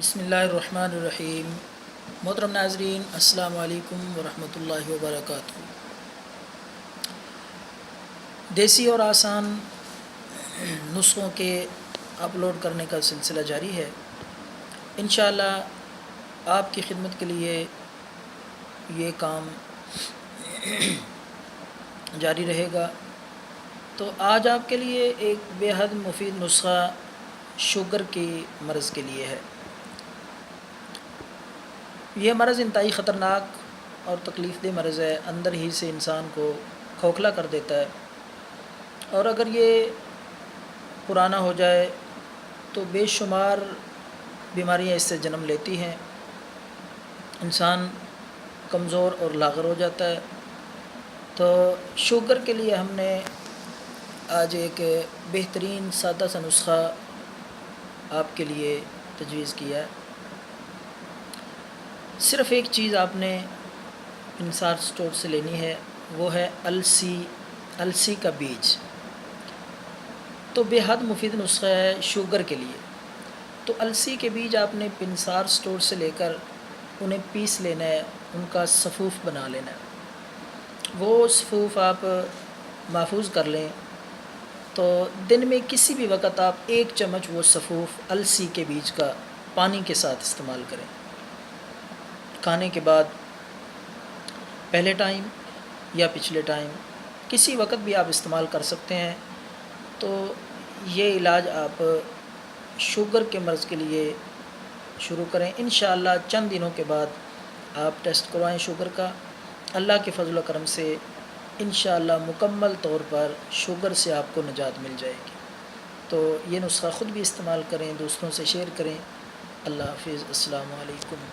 بسم اللہ الرحمن الرحیم۔ محترم ناظرین، السلام علیکم ورحمۃ اللہ وبرکاتہ۔ دیسی اور آسان نسخوں کے اپلوڈ کرنے کا سلسلہ جاری ہے۔ انشاءاللہ آپ کی خدمت کے لیے یہ کام جاری رہے گا۔ تو آج آپ کے لیے ایک بے حد مفید نسخہ شوگر کی مرض کے لیے ہے۔ یہ مرض انتہائی خطرناک اور تکلیف دہ مرض ہے، اندر ہی سے انسان کو کھوکھلا کر دیتا ہے، اور اگر یہ پرانا ہو جائے تو بے شمار بیماریاں اس سے جنم لیتی ہیں۔ انسان کمزور اور لاغر ہو جاتا ہے۔ تو شوگر کے لیے ہم نے آج ایک بہترین سادہ سا نسخہ آپ کے لیے تجویز کیا ہے۔ صرف ایک چیز آپ نے انصار اسٹور سے لینی ہے، وہ ہے السی کا بیج۔ تو بے حد مفید نسخہ ہے شوگر کے لیے۔ تو السی کے بیج آپ نے پنسار اسٹور سے لے کر انہیں پیس لینا ہے، ان کا صفوف بنا لینا ہے۔ وہ صفوف آپ محفوظ کر لیں، تو دن میں کسی بھی وقت آپ 1 چمچ وہ صفوف السی کے بیج کا پانی کے ساتھ استعمال کریں۔ کھانے کے بعد، پہلے ٹائم یا پچھلے ٹائم، کسی وقت بھی آپ استعمال کر سکتے ہیں۔ تو یہ علاج آپ شوگر کے مرض کے لیے شروع کریں۔ انشاءاللہ چند دنوں کے بعد آپ ٹیسٹ کروائیں شوگر کا۔ اللہ کے فضل و کرم سے انشاءاللہ مکمل طور پر شوگر سے آپ کو نجات مل جائے گی۔ تو یہ نسخہ خود بھی استعمال کریں، دوستوں سے شیئر کریں۔ اللہ حافظ، السلام علیکم۔